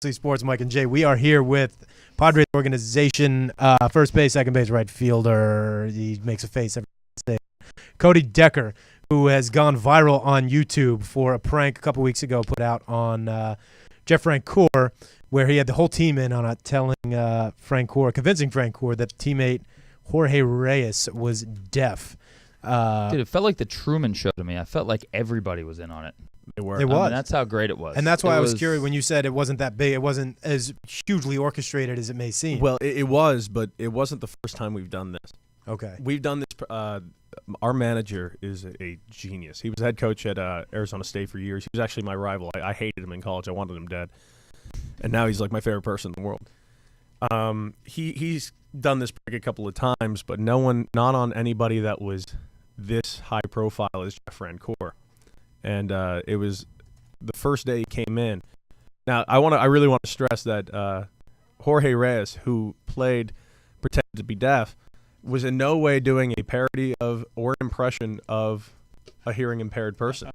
Sports, Mike and Jay. We are here with Padres organization, first base, second base, right fielder. He makes a face every day. Cody Decker, who has gone viral on YouTube for a prank a couple weeks ago put out on Jeff Francoeur, where he had the whole team in on it, telling convincing Francoeur that teammate Jorge Reyes was deaf. Dude, it felt like the Truman Show to me. I felt like everybody was in on it. It was. I mean, that's how great it was. And that's why I was curious when you said it wasn't that big. It wasn't as hugely orchestrated as it may seem. Well, it was, but it wasn't the first time we've done this. Okay. We've done this. Our manager is a genius. He was head coach at Arizona State for years. He was actually my rival. I hated him in college. I wanted him dead. And now he's like my favorite person in the world. He's done this prank a couple of times, but not on anybody that was this high profile as Jeff Francoeur. And it was the first day he came in. Now I really want to stress that Jorge Reyes, who pretended to be deaf, was in no way doing a parody of or impression of a hearing impaired person.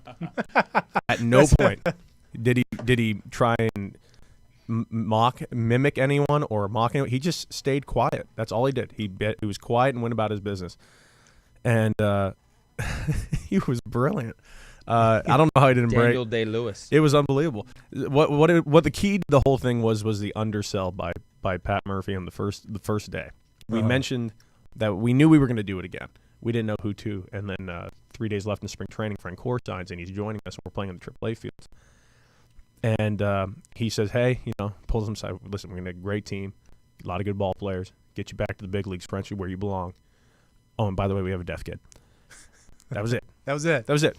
At no point did he try and mimic anyone or mock anyone. He just stayed quiet. That's all he did. He was quiet and went about his business. And he was brilliant. I don't know how he didn't break. Daniel Day-Lewis. It was unbelievable. What the key to the whole thing was the undersell by Pat Murphy on the first day. We mentioned that we knew we were going to do it again. We didn't know who to, and then 3 days left in spring training, Francoeur signs, and he's joining us, and we're playing on the AAA fields. And he says, hey, pulls him aside, listen, we're going to have a great team, a lot of good ball players, get you back to the big leagues, Frenchie, where you belong. Oh, and by the way, we have a deaf kid. That was it. That was it. That was it.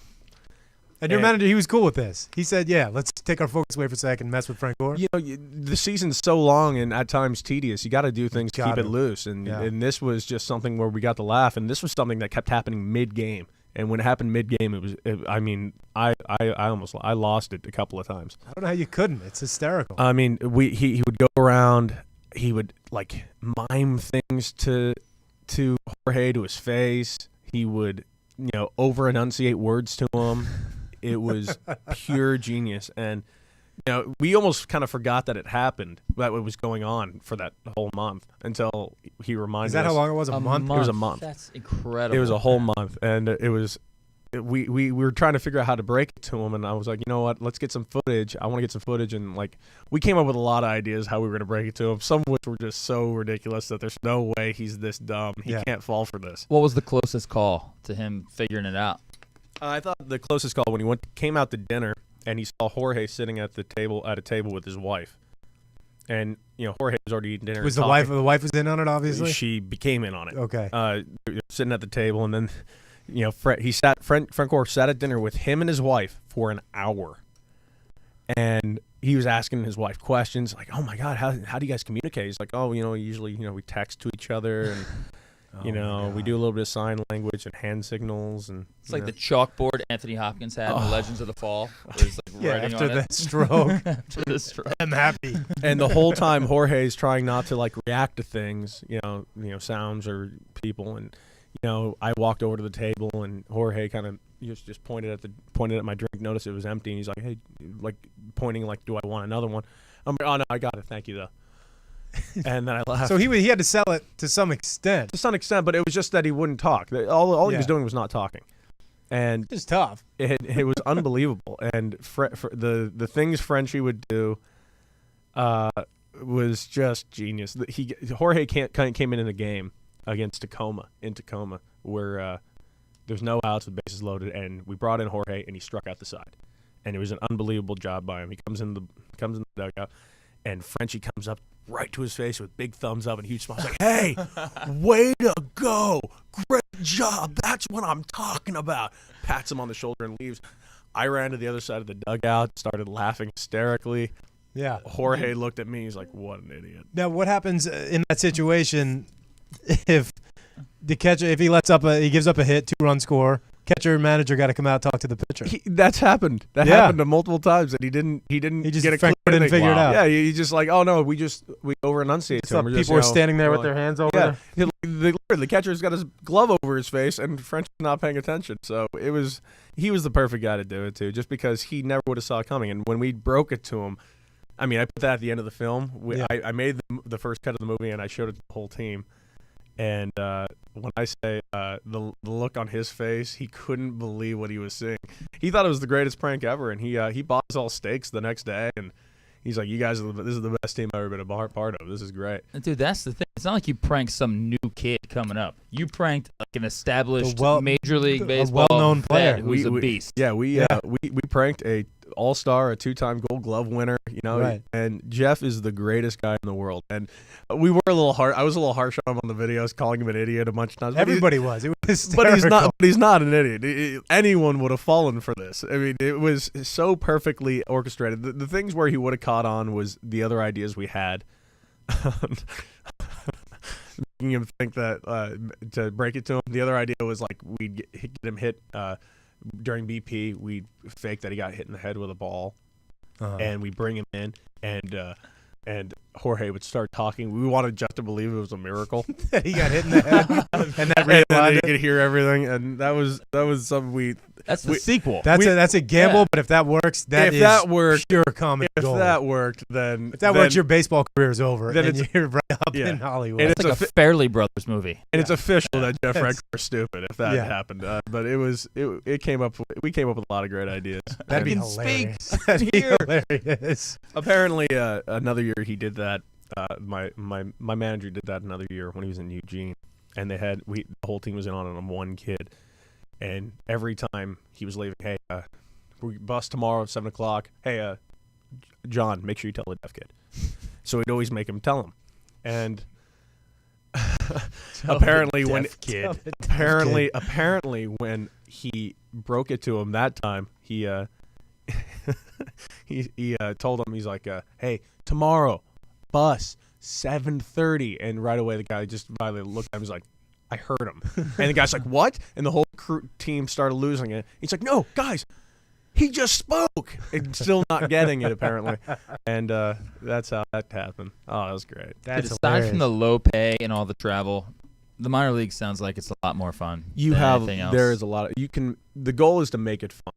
And your manager, he was cool with this. He said, yeah, let's take our focus away for a second and mess with Francoeur. The season's so long and at times tedious. You got to do things to keep it loose. And this was just something where we got to laugh. And this was something that kept happening mid-game. And when it happened mid-game, I lost it a couple of times. I don't know how you couldn't. It's hysterical. I mean, he would go around. He would, like, mime things to Jorge, to his face. He would, over-enunciate words to him. It was pure genius. And, we almost kind of forgot that it happened, that it was going on for that whole month until he reminded us. Is that how long it was? A month? It was a month. That's incredible. It was a whole month. And we were trying to figure out how to break it to him. And I was like, you know what? Let's get some footage. I want to get some footage. And, we came up with a lot of ideas how we were going to break it to him, some of which were just so ridiculous that there's no way he's this dumb. He can't fall for this. What was the closest call to him figuring it out? I thought the closest call when he came out to dinner and he saw Jorge sitting at a table with his wife, and Jorge was already eating dinner. Was the wife? The wife was in on it, obviously. She became in on it. Okay. Sitting at the table, and then Francoeur sat at dinner with him and his wife for an hour, and he was asking his wife questions like, "Oh my God, how do you guys communicate?" He's like, "Oh, usually we text to each other and." We do a little bit of sign language and hand signals, and it's like the chalkboard Anthony Hopkins had in the Legends of the Fall. Where he's writing after on the stroke. After the stroke, I'm happy. And the whole time, Jorge's trying not to react to things, sounds or people, and I walked over to the table, and Jorge kind of just pointed at my drink, noticed it was empty, and he's like, "Hey," pointing do I want another one? I'm like, "Oh no, I got it, thank you though." And then I laughed. So he had to sell it to some extent. To some extent, but it was just that he wouldn't talk. All he was doing was not talking. And it's tough. It was unbelievable. And the things Frenchie would do was just genius. Jorge came in a game against Tacoma, where there's no outs with bases loaded, and we brought in Jorge, and he struck out the side. And it was an unbelievable job by him. He comes in the dugout, and Frenchie comes up right to his face with big thumbs up and huge smiles, like, "Hey, way to go. Great job. That's what I'm talking about." Pats him on the shoulder and leaves. I ran to the other side of the dugout, started laughing hysterically. Yeah. Jorge looked at me. He's like, "What an idiot." Now, what happens in that situation if the catcher, if he he gives up a hit, 2-run score, catcher and manager got to come out and talk to the pitcher? That's happened. That happened multiple times, and he didn't just get a didn't figure it out. Yeah, he just "Oh no, we over-enunciate to him." People were standing there with their hands over there. The catcher's got his glove over his face, and French's not paying attention. So he was the perfect guy to do it to, just because he never would have saw it coming. And when we broke it to him, I mean, I put that at the end of the film. Yeah. I made the first cut of the movie, and I showed it to the whole team. And when I say the look on his face, he couldn't believe what he was seeing. He thought it was the greatest prank ever, and he bought us all steaks the next day, and he's like, "You guys this is the best team I've ever been a part of. This is great." Dude, that's the thing. It's not like you pranked some new kid coming up. You pranked like an established Major League Baseball well-known player who's a beast. Yeah, we pranked a all-star, a 2-time Gold Glove winner, Right. and Jeff is the greatest guy in the world. And we were a little hard. I was a little harsh on him on the videos, calling him an idiot a bunch of times. Everybody was. It was hysterical. But he's not an idiot. Anyone would have fallen for this. I mean, it was so perfectly orchestrated. The things where he would have caught on was the other ideas we had. Making him think that to break it to him. The other idea was like we'd get him hit during BP. We'd fake that he got hit in the head with a ball, and we bring him in, and Jorge would start talking. We wanted Jeff to believe it was a miracle. He got hit in the head, and that and really he could hear everything, and that was something we. That's the sequel. That's a gamble, Yeah. but if that works, If that worked, pure comedy If gold. that worked, then If that works, your baseball career is over, then and you're right up yeah. in Hollywood. And It's like a Fairley Brothers movie. And it's official that Jeff That's- Franco is stupid if that Yeah. happened. But it came up. We came up with a lot of great ideas. That'd be I can speak hilarious. That'd be here. hilarious. Apparently, another year he did that. My manager did that another year when he was in Eugene, and the whole team was in on him, one kid, and every time he was leaving, hey, we bus tomorrow at 7:00. Hey, John, make sure you tell the deaf kid. So we'd always make him tell him, and apparently when he broke it to him that time, he told him, he's like, hey, tomorrow bus 7:30, and right away the guy just finally looked at him. He's like, I heard him, and the guy's like, what? And the whole team started losing it. He's like, no, guys, he just spoke, and still not getting it apparently, and that's how that happened. Oh, that was great. That's Aside hilarious. from the low pay and all the travel, the minor league sounds like it's a lot more fun. than anything else. There is a lot of the goal is to make it fun.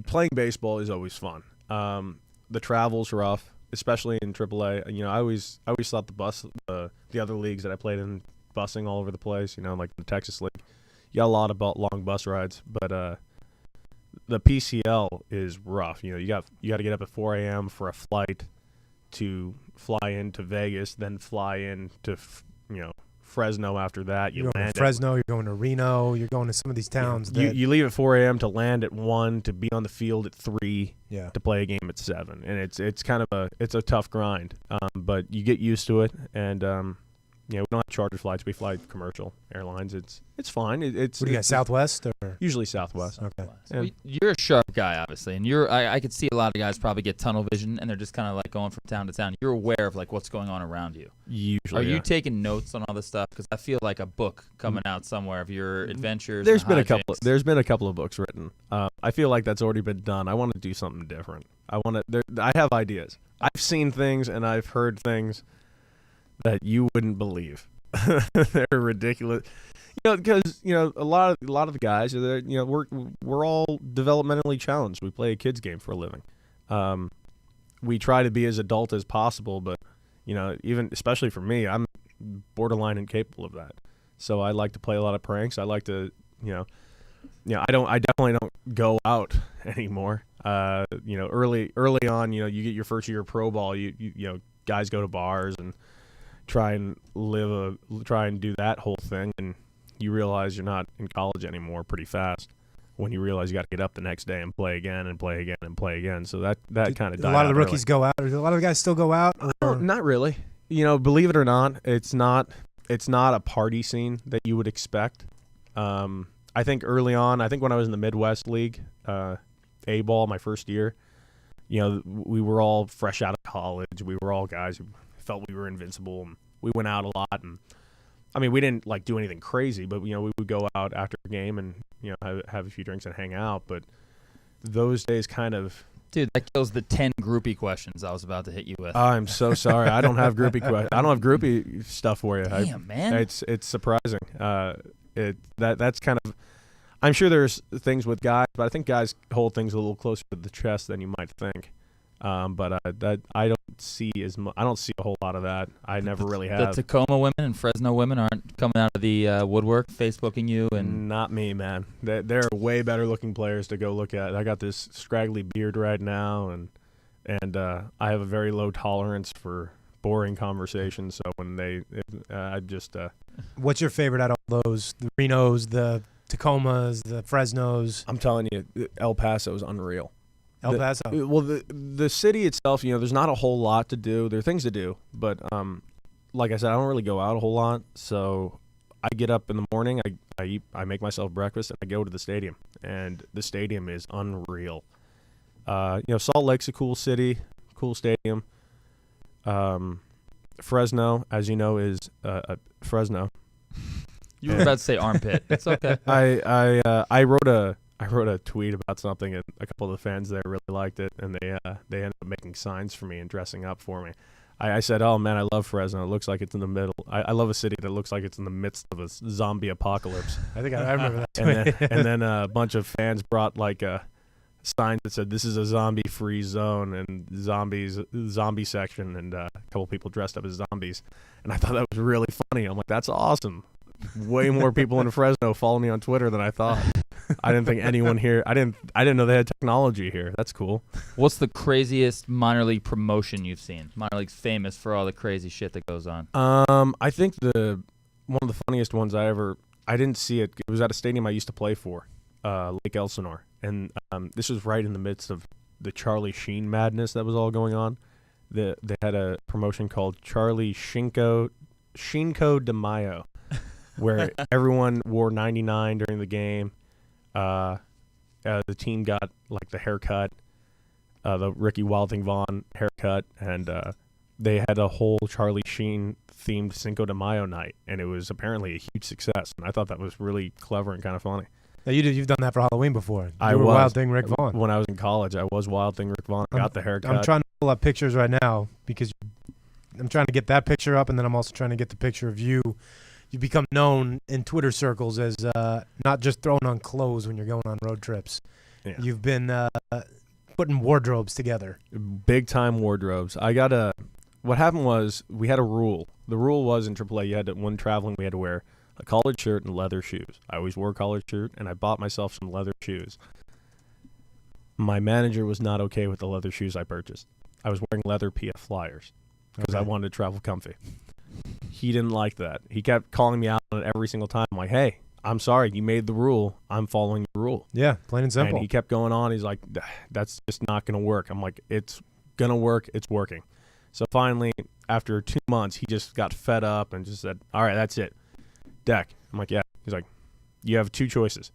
Playing baseball is always fun. The travel's rough, especially in AAA. I always thought the other leagues that I played in, busing all over the place. Like the Texas League, you got a lot of long bus rides, but the PCL is rough. You got to get up at 4 a.m. for a flight to fly into Vegas, then fly into Fresno after that. You're going to Fresno, you're going to Reno, you're going to some of these towns. You leave at 4 a.m. to land at 1, to be on the field at 3, to play a game at 7, and it's kind of a tough grind. But you get used to it, and we don't have charter flights. We fly commercial airlines. It's fine. What do you got, Southwest or usually Southwest. Okay. Well, you're a sharp guy, obviously, and I could see a lot of guys probably get tunnel vision, and they're just kind of like going from town to town. You're aware of like what's going on around you. Usually, Are you taking notes on all this stuff? Because I feel like a book coming out somewhere of your adventures. There's and been hijinks. there's been a couple of books written. I feel like that's already been done. I want to do something different. I have ideas. I've seen things and I've heard things that you wouldn't believe. They're ridiculous. Because a lot of the guys are there. We're all developmentally challenged. We play a kids game for a living. We try to be as adult as possible, but even especially for me, I'm borderline incapable of that. So I like to play a lot of pranks. I like to, I definitely don't go out anymore. Early on, you get your first year of pro ball. You guys go to bars and try and do that whole thing, and you realize you're not in college anymore pretty fast when you realize you got to get up the next day and play again and play again and play again. So that kind of died a lot of the out rookies go out. Or do a lot of the guys still go out? Or? Not really. Believe it or not, it's not a party scene that you would expect. I think early on, when I was in the Midwest League, A-ball, my first year, we were all fresh out of college. We were all guys who felt we were invincible, and we went out a lot. And I mean, we didn't like do anything crazy, but we would go out after a game and have a few drinks and hang out. But those days kind of. Dude, that kills the 10 groupie questions I was about to hit you with. I'm so sorry. I don't have groupie I don't have groupie stuff for you. Damn, man. It's surprising. That's kind of. I'm sure there's things with guys, but I think guys hold things a little closer to the chest than you might think. But that I don't see I don't see a whole lot of that. I never really have. The Tacoma women and Fresno women aren't coming out of the woodwork, Facebooking you, and not me, man. They're way better looking players to go look at. I got this scraggly beard right now, and I have a very low tolerance for boring conversations. So when I just. What's your favorite out of all those? The Renos, the Tacomas, the Fresnos. I'm telling you, El Paso is unreal. El Paso. Well, the city itself, there's not a whole lot to do. There are things to do, but like I said, I don't really go out a whole lot. So I get up in the morning, I eat, I make myself breakfast, and I go to the stadium. And the stadium is unreal. Salt Lake's a cool city, cool stadium. Fresno, as you know, is Fresno. You were about to say armpit. It's okay. I wrote a tweet about something, and a couple of the fans there really liked it, and they ended up making signs for me and dressing up for me. I said, "Oh man, I love Fresno. It looks like it's in the middle. I love a city that looks like it's in the midst of a zombie apocalypse." I think I remember that tweet. and then a bunch of fans brought like a sign that said, "This is a zombie-free zone," and zombie section, and a couple people dressed up as zombies. And I thought that was really funny. I'm like, "That's awesome." Way more people in Fresno follow me on Twitter than I thought. I didn't think anyone here. I didn't know they had technology here. That's cool. What's the craziest minor league promotion you've seen? Minor league's famous for all the crazy shit that goes on. I think one of the funniest ones I didn't see it. It was at a stadium I used to play for, Lake Elsinore, and this was right in the midst of the Charlie Sheen madness that was all going on. They had a promotion called Charlie Shinko de Mayo, where everyone wore 99 during the game. The team got like the haircut, the Ricky Wilding Vaughn haircut, and they had a whole Charlie Sheen themed Cinco de Mayo night, and it was apparently a huge success. And I thought that was really clever and kind of funny. Now you've done that for Halloween before. I were was Wild Thing Rick Vaughn. When I was in college. I was Wild Thing Rick Vaughn. I got the haircut. I'm trying to pull up pictures right now because I'm trying to get that picture up, and then I'm also trying to get the picture of you. You become known in Twitter circles as not just throwing on clothes when you're going on road trips. Yeah. You've been putting wardrobes together. Big time wardrobes. What happened was we had a rule. The rule was in AAA, when traveling, we had to wear a collared shirt and leather shoes. I always wore a collared shirt, and I bought myself some leather shoes. My manager was not okay with the leather shoes I purchased. I was wearing leather PF Flyers because I wanted to travel comfy. He didn't like that. He kept calling me out on it every single time. I'm like, "Hey, I'm sorry. You made the rule. I'm following the rule." Yeah, plain and simple. And he kept going on. He's like, "That's just not going to work." I'm like, "It's going to work. It's working." So finally, after 2 months, he just got fed up and just said, "All right, that's it. Deck." I'm like, "Yeah." He's like, "You have two choices.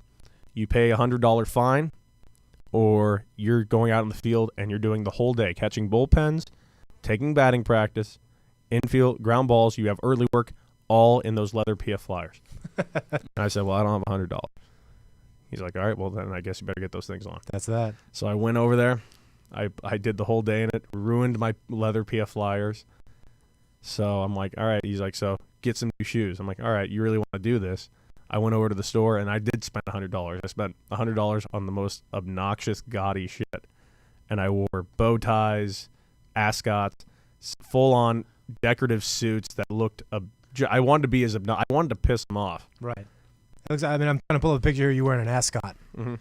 You pay $100 fine, or you're going out in the field and you're doing the whole day, catching bullpens, taking batting practice, infield, ground balls. You have early work, all in those leather PF Flyers." And I said, "Well, I don't have $100. He's like, "All right, well, then I guess you better get those things on." That's that. So I went over there. I did the whole day in it, ruined my leather PF Flyers. So I'm like, "All right." He's like, "So get some new shoes." I'm like, "All right, you really want to do this?" I went over to the store, and I did spend $100. I spent $100 on the most obnoxious, gaudy shit. And I wore bow ties, ascots, full-on decorative suits that looked I wanted to be as I wanted to piss him off. Right. I'm trying to pull up a picture of you wearing an ascot. Mm-hmm.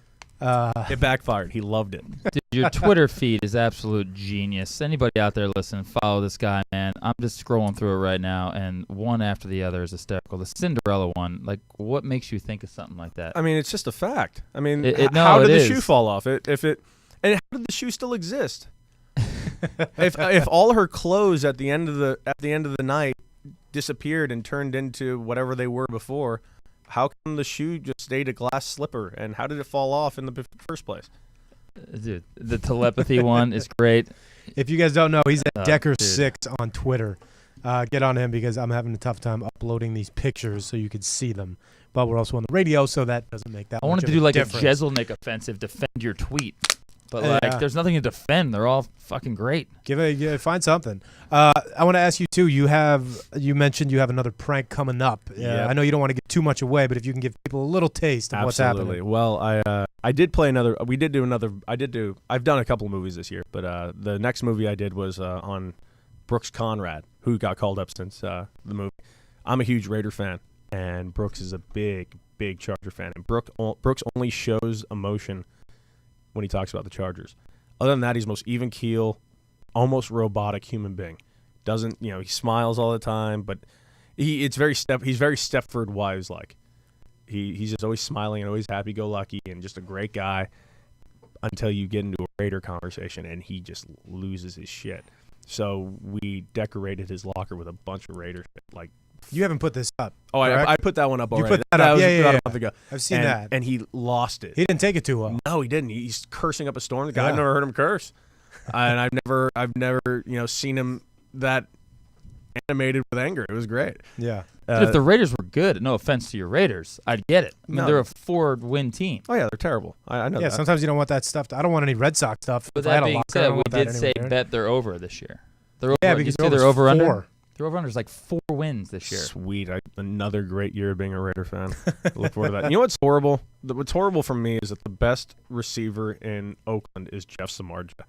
It backfired. He loved it. Dude, your Twitter feed is absolute genius. Anybody out there listening, follow this guy, man. I'm just scrolling through it right now, and one after the other is hysterical. The Cinderella one, like, what makes you think of something like that? I mean, it's just a fact. I mean, no, how did it the is. shoe fall off? And how did the shoe still exist? if all her clothes at the end of the night disappeared and turned into whatever they were before, how come the shoe just stayed a glass slipper, and how did it fall off in the first place? Dude, the telepathy one is great. If you guys don't know, he's at Dude. Decker6 on Twitter. Get on him because I'm having a tough time uploading these pictures so you can see them. But we're also on the radio, so that doesn't make that I wanted much to of do like difference. a Jeselnik offensive, defend your tweet. But Yeah. there's nothing to defend. They're all fucking great. Find something. I want to ask you too. You mentioned you have another prank coming up. Yep. I know you don't want to give too much away, but if you can give people a little taste of what's Absolutely. happening. Well, I did play another. We did do another. I've done a couple of movies this year, but the next movie I did was on Brooks Conrad, who got called up since the movie. I'm a huge Raider fan, and Brooks is a big Charger fan. And Brooks only shows emotion when he talks about the Chargers. Other than that, he's the most even keel, almost robotic human being. Doesn't he smiles all the time, but he's very Stepford Wives like. He's just always smiling and always happy go lucky and just a great guy until you get into a Raider conversation and he just loses his shit. So we decorated his locker with a bunch of Raider shit, like. You haven't put this up. Oh, I put that one up already. You put that up. was Yeah, about yeah. a month ago. I've seen and, that. and he lost it. He didn't take it too well. No, he didn't. He's cursing up a storm. The guy, Yeah. I've never heard him curse, and I've never seen him that animated with anger. It was great. Yeah. Dude, if the Raiders were good, no offense to your Raiders, I'd get it. I mean, No. they're a 4-win team. Oh yeah, they're terrible. I know Yeah. that. Sometimes you don't want that stuff. I don't want any Red Sox stuff. But If I had that a being locker, I said, don't we want that did say anywhere. bet they're over this year. They're over. Yeah, you because see they're over under. 4. Their over under is like 4 wins this year. Sweet. Another great year of being a Raider fan. Look forward to that. You know what's horrible? What's horrible for me is that the best receiver in Oakland is Jeff Samardzija.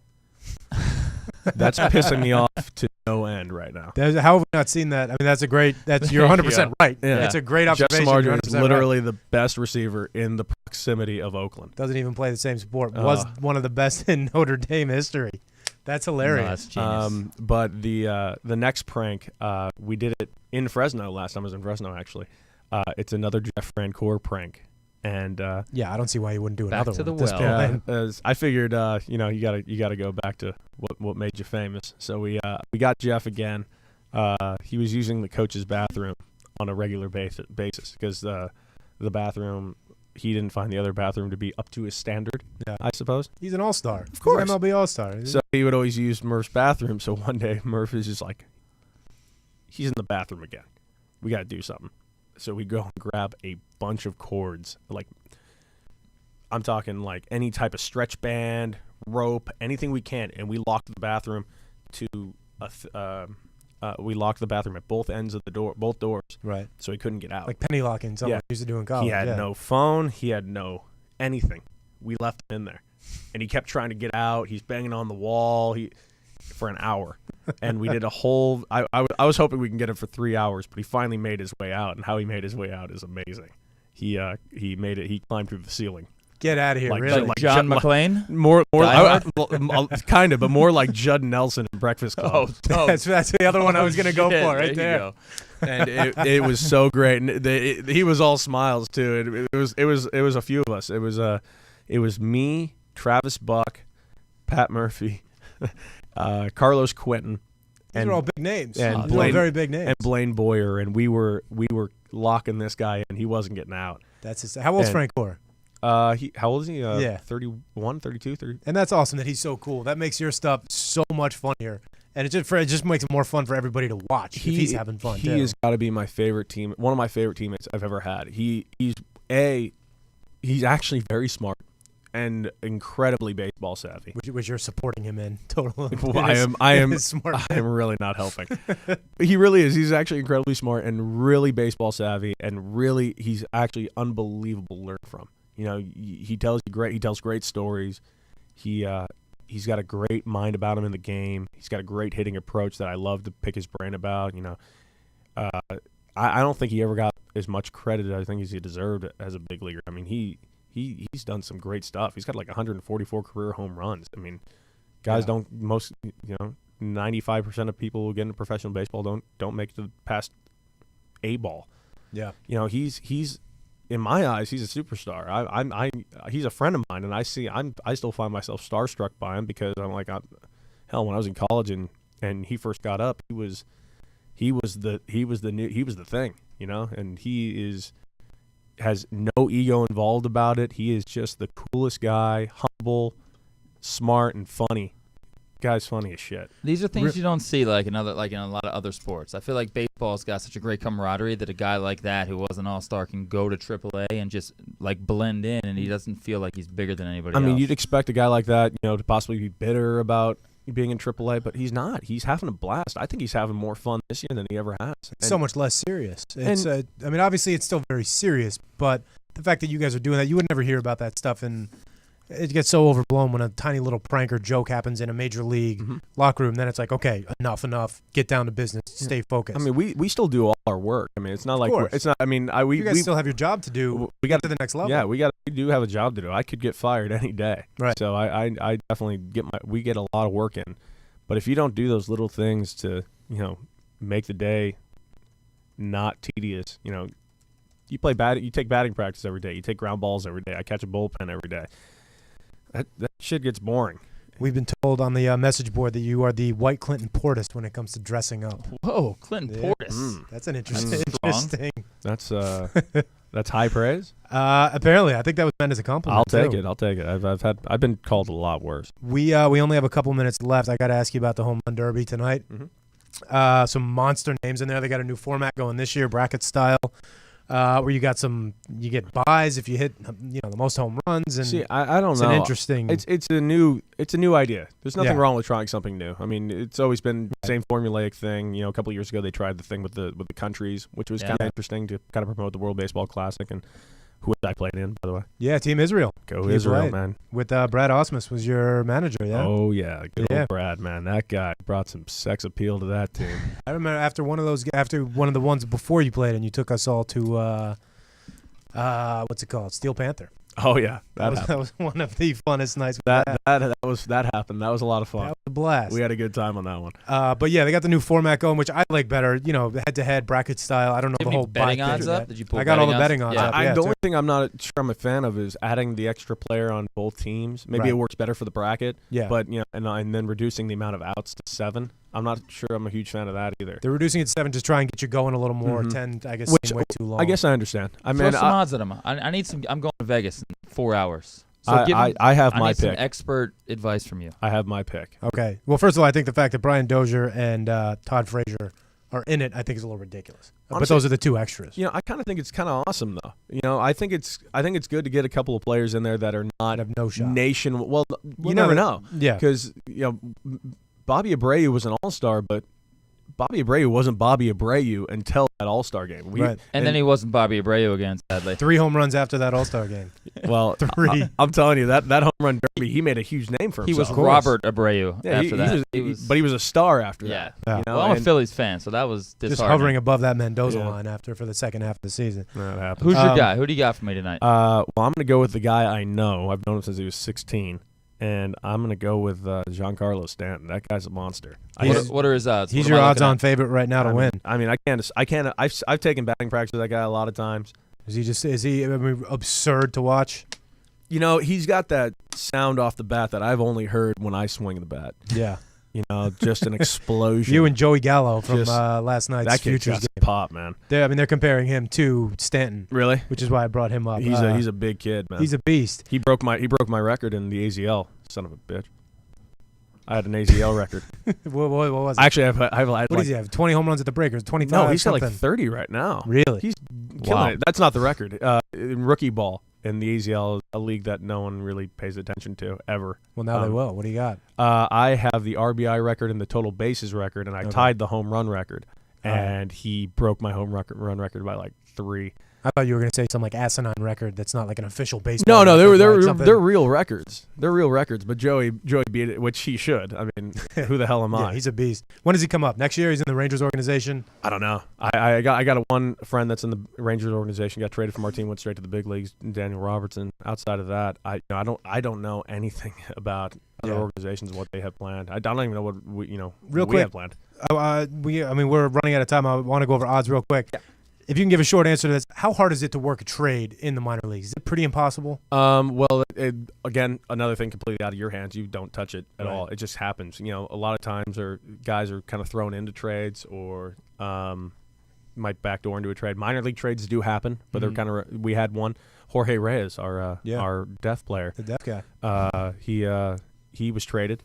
That's pissing me off to no end right now. How have we not seen that? I mean, you're 100% right. Yeah. That's a great Jeff observation. You're Samardzija 100% is right. literally the best receiver in the proximity of Oakland. Doesn't even play the same sport. Was one of the best in Notre Dame history. That's hilarious. No, that's genius. But the next prank, we did it in Fresno last time. I was in Fresno actually. It's another Jeff Francoeur prank, and Yeah, I don't see why you wouldn't do Back another to one. the at this well. point. as I figured, you gotta go back to what made you famous. So we got Jeff again. He was using the coach's bathroom on a regular basis because the bathroom, he didn't find the other bathroom to be up to his standard. Yeah. I suppose. He's an all-star. Of course. MLB all-star. So he would always use Murph's bathroom. So one day Murph is just like, he's in the bathroom again. We got to do something. So we go and grab a bunch of cords. Like, I'm talking like any type of stretch band, rope, anything we can. And we locked the bathroom we locked the bathroom at both ends of the door, both doors. Right. So he couldn't get out. Like penny locking, someone Yeah. used to do in college. He had yeah. no phone. He had no anything. We left him in there, and he kept trying to get out. He's banging on the wall. For an hour, and we did a whole. I was hoping we can get him for 3 hours, but he finally made his way out. And how he made his way out is amazing. He made it. He climbed through the ceiling. Get out of here, Like- really? Like like John Jeff- McClane? More Die kind of, but more like Judd Nelson in Breakfast Club. that's the other one I was going to go shit, for right you there. go. And it was so great, and he was all smiles too. It was a few of us. It was me, Travis Buck, Pat Murphy, Carlos Quentin, These are all big names. and These are all Blaine- very big names. and Blaine Boyer, and we were locking this guy in. He wasn't getting out. That's his, how old's and- Frank Gore? How old is he? Yeah. 31, 32, 30. And that's awesome that he's so cool. That makes your stuff so much funnier. And it just makes it more fun for everybody to watch if he's having fun, He too. has got to be my favorite team. One of my favorite teammates I've ever had. He's actually very smart and incredibly baseball savvy. Which you're supporting him in. Totally. Well, I am smart. I am really not helping. He really is. He's actually incredibly smart and really baseball savvy, and really he's actually unbelievable to learn from. You know, he tells great stories. He's got a great mind about him in the game. He's got a great hitting approach that I love to pick his brain about. You know, I don't think he ever got as much credit as I think he deserved as a big leaguer. I mean, he's done some great stuff. He's got like 144 career home runs. I mean, guys don't 95% of people who get into professional baseball don't make it past A ball. Yeah. You know, he's in my eyes, he's a superstar. He's a friend of mine, and I still find myself starstruck by him because I'm like, hell, when I was in college and he first got up, he was the thing, you know, and has no ego involved about it. He is just the coolest guy, humble, smart, and funny guy's funny as shit. These are things you don't see like in a lot of other sports. I feel like baseball's got such a great camaraderie that a guy like that who was an all-star can go to AAA and just like blend in, and he doesn't feel like he's bigger than anybody else. I mean, you'd expect a guy like that, to possibly be bitter about being in AAA, but he's not. He's having a blast. I think he's having more fun this year than he ever has. So much less serious. It's I mean, obviously it's still very serious, but the fact that you guys are doing that, you would never hear about that stuff, and it gets so overblown when a tiny little prank or joke happens in a major league locker room. Then it's like, okay, enough, get down to business, stay focused. I mean, we still do all our work. I mean, it's not like it's not. I mean, you guys still have your job to do. We got to the next level. Yeah, we do have a job to do. I could get fired any day. Right. So I definitely we get a lot of work in. But if you don't do those little things to, make the day not tedious, you take batting practice every day. You take ground balls every day. I catch a bullpen every day. That shit gets boring. We've been told on the message board that you are the white Clinton Portis when it comes to dressing up. Whoa, Clinton Portis. That's an interesting. That's high praise. Apparently, I think that was meant as a compliment. I'll take it. I've been called a lot worse. We only have a couple minutes left. I got to ask you about the home run derby tonight. Some monster names in there. They got a new format going this year, bracket style. Where you get buys if you hit the most home runs, and see, I don't know. It's an interesting. It's a new idea. There's nothing wrong with trying something new. I mean, it's always been the same formulaic thing. A couple of years ago they tried the thing with the countries, which was kind of interesting to kind of promote the World Baseball Classic, and who I played in, by the way. Yeah, Team Israel. Go Israel, man. With Brad Osmus was your manager, yeah? Oh, yeah. Good old Brad, man. That guy brought some sex appeal to that team. I remember after one of the ones before you played, and you took us all to, what's it called? Steel Panther. Oh, yeah. That was one of the funnest nights. That happened. That was a lot of fun. That was a blast. We had a good time on that one. But yeah, they got the new format going, which I like better. Head-to-head bracket style. I don't know the whole betting odds up. Did you pull? I got all the betting odds up. The only thing I'm not sure I'm a fan of is adding the extra player on both teams. Maybe it works better for the bracket. Yeah. But and then reducing the amount of outs to 7. I'm not sure I'm a huge fan of that either. They're reducing it to 7 just try and get you going a little more. 10, I guess, seemed way too long. I guess I understand. Throw some odds at them. I need some. I'm going to Vegas in 4 hours. So I have my need pick. Some expert advice from you. I have my pick. Okay. Well, first of all, I think the fact that Brian Dozier and Todd Frazier are in it, I think is a little ridiculous. Honestly, but those are the two extras. I kind of think it's kind of awesome though. I think it's good to get a couple of players in there that are not have no shot. Well, you never know. Yeah. Because Bobby Abreu was an all-star, but Bobby Abreu wasn't Bobby Abreu until that All-Star game. Right. And then he wasn't Bobby Abreu again, sadly. 3 home runs after that All-Star game. Well, 3. I'm telling you, that home run derby, he made a huge name for himself. He was Robert Abreu after that. But he was a star after that. Yeah. Well, I'm a Phillies fan, so that was disheartening. Just hovering above that Mendoza line for the second half of the season. That happens. Who's your guy? Who do you got for me tonight? Well, I'm going to go with the guy I know. I've known him since he was 16. And I'm going to go with Giancarlo Stanton. That guy's a monster. What are his odds? He's your odds-on favorite right now to win. I mean, I can't. I've taken batting practice with that guy a lot of times. Is he absurd to watch? He's got that sound off the bat that I've only heard when I swing the bat. Yeah. Just an explosion. You and Joey Gallo from last night's that Futures game. Pop, man. They're comparing him to Stanton. Really? Which is why I brought him up. He's a big kid, man. He's a beast. He broke my record in the AZL. Son of a bitch. I had an AZL record. what was it? Actually, I have what does he have? 20 home runs at the Breakers, 25. No, he's something. got like 30 right now. Really? He's killing it. That's not the record. In rookie ball. In the AZL, a league that no one really pays attention to ever. Well, now they will. What do you got? I have the RBI record and the total bases record, and I tied the home run record. And he broke my home run record by like 3. I thought you were going to say some like asinine record that's not like an official baseball. No, they're real records. They're real records. But Joey beat it, which he should. I mean, who the hell am I? Yeah, he's a beast. When does he come up? Next year? He's in the Rangers organization. I don't know. I got one friend that's in the Rangers organization. Got traded from our team, went straight to the big leagues. Daniel Robertson. Outside of that, I don't know anything about other organizations and what they have planned. I don't even know what we have planned. We're running out of time. I want to go over odds real quick. Yeah. If you can give a short answer to this, how hard is it to work a trade in the minor leagues? Is it pretty impossible? Well, again, another thing completely out of your hands. You don't touch it at all. It just happens. A lot of times guys are kind of thrown into trades or might backdoor into a trade. Minor league trades do happen, but they're kind of. We had one, Jorge Reyes, our deaf player, the deaf guy. He was traded,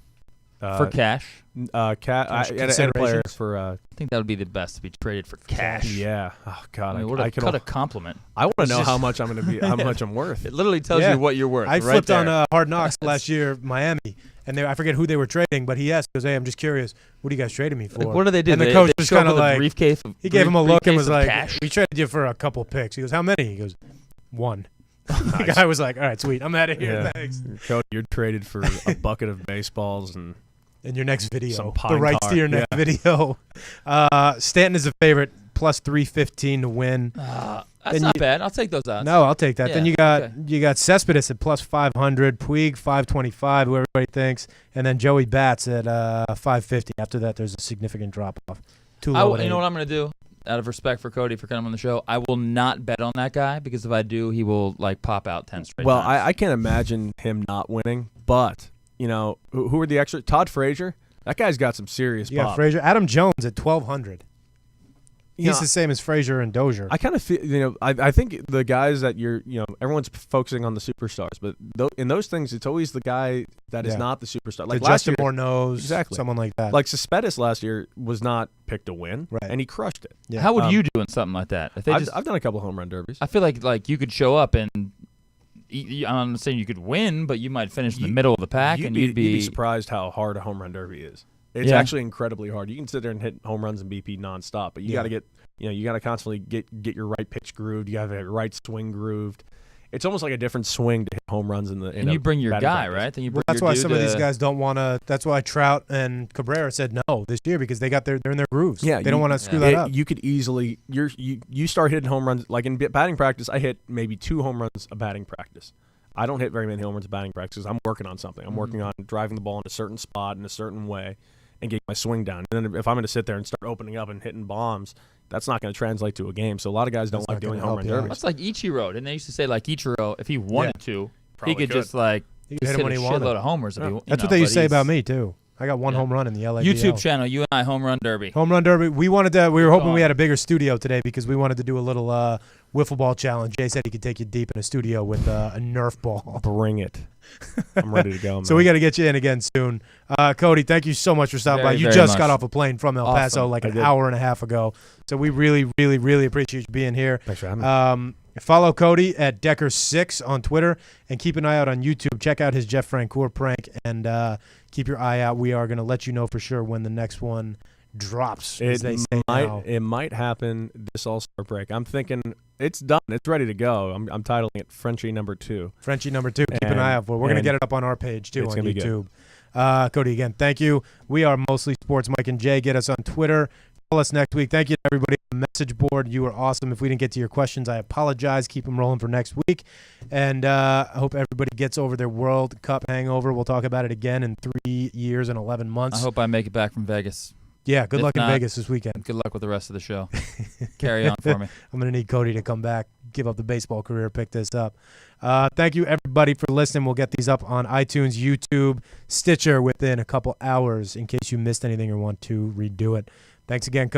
For cash. I had a player for. I think that would be the best to be traded for cash. Yeah. Oh God. I mean, what a compliment. I want to know how much I'm going to be. How much I'm worth. It literally tells you what you're worth. I right flipped there. on Hard Knocks last year, Miami, and I forget who they were trading, but he asked, he goes, "Hey, I'm just curious, what are you guys trading me for?" Like, what do they do? And the coach was kind of like, briefcase. He gave him a look and was like, cash? "We traded you for a couple picks." He goes, "How many?" He goes, "1." The Nice. guy was like, "All right, sweet, I'm out of here. Yeah. Thanks." Cody, you're traded for a bucket of baseballs and. In your next video, Some the pine rights tar. to your next video. Stanton is a favorite, plus 315 to win. That's Then not bad. I'll take those odds. No, I'll take that. Yeah, Then you got Cespedes at plus 500, Puig 525, who everybody thinks, and then Joey Bats at 550. After that, there's a significant drop off. Too low. You know what I'm going to do? Out of respect for Cody for coming on the show, I will not bet on that guy because if I do, he will like pop out 10 straight Well, times. I can't imagine him not winning, but who are the extra? Todd Frazier. That guy's got some serious You got pop. Frazier. Adam Jones at 1,200. He's the same as Frazier and Dozier. I kind of feel, I think the guys that everyone's focusing on the superstars, but in those things, it's always the guy that is not the superstar. Like last Justin year, Morneau, exactly. someone like that. Like Cespedes last year was not picked to win, Right. and he crushed it. Yeah. How would you do in something like that? If they I've done a couple home run derbies. I feel like you could show up and I'm not saying you could win, but you might finish in the middle of the pack, and you'd be surprised how hard a home run derby is. It's actually incredibly hard. You can sit there and hit home runs and BP nonstop, but you got to get, you got to constantly get your right pitch grooved. You got to have your right swing grooved. It's almost like a different swing to hit home runs in the. And you bring your guy, right? Then you bring that's your why dude some of these guys don't want to. That's why Trout and Cabrera said no this year because they're in their grooves. Yeah, they don't want to screw that up. You could easily you start hitting home runs like in batting practice. I hit maybe 2 home runs a batting practice. I don't hit very many home runs a batting practice because I'm working on something. I'm working on driving the ball in a certain spot in a certain way and getting my swing down. And then if I'm going to sit there and start opening up and hitting bombs, that's not going to translate to a game. So a lot of guys don't like doing home run derbies. That's like Ichiro. Didn't they used to say like Ichiro, if he wanted to, Probably he could just like hit him when he wanted. Shitload of homers. If he, That's what they used to say about me too. I got one home run in the LA YouTube channel. You and I home run derby. Home run derby. We were hoping we had a bigger studio today because we wanted to do a little wiffle ball challenge. Jay said he could take you deep in a studio with a Nerf ball. Bring it. I'm ready to go, man. So we got to get you in again soon. Cody, thank you so much for stopping by. You just got off a plane from El Paso like an hour and a half ago. So we really, really, really appreciate you being here. Thanks for having me. Follow Cody at Decker6 on Twitter and keep an eye out on YouTube. Check out his Jeff Francoeur prank and keep your eye out. We are going to let you know for sure when the next one drops, as they say now. It might happen this All-Star break. I'm thinking it's done. It's ready to go. I'm titling it Frenchie number 2. Frenchie number 2. Keep an eye out for it. We're going to get it up on our page, too, on YouTube. Cody, again, thank you. We are Mostly Sports. Mike and Jay, get us on Twitter. Call us next week. Thank you to everybody on the message board. You were awesome. If we didn't get to your questions, I apologize. Keep them rolling for next week. And I hope everybody gets over their World Cup hangover. We'll talk about it again in 3 years and 11 months. I hope I make it back from Vegas. Yeah, good luck in Vegas this weekend. Good luck with the rest of the show. Carry on for me. I'm going to need Cody to come back, give up the baseball career, pick this up. Thank you, everybody, for listening. We'll get these up on iTunes, YouTube, Stitcher within a couple hours in case you missed anything or want to redo it. Thanks again, Cody.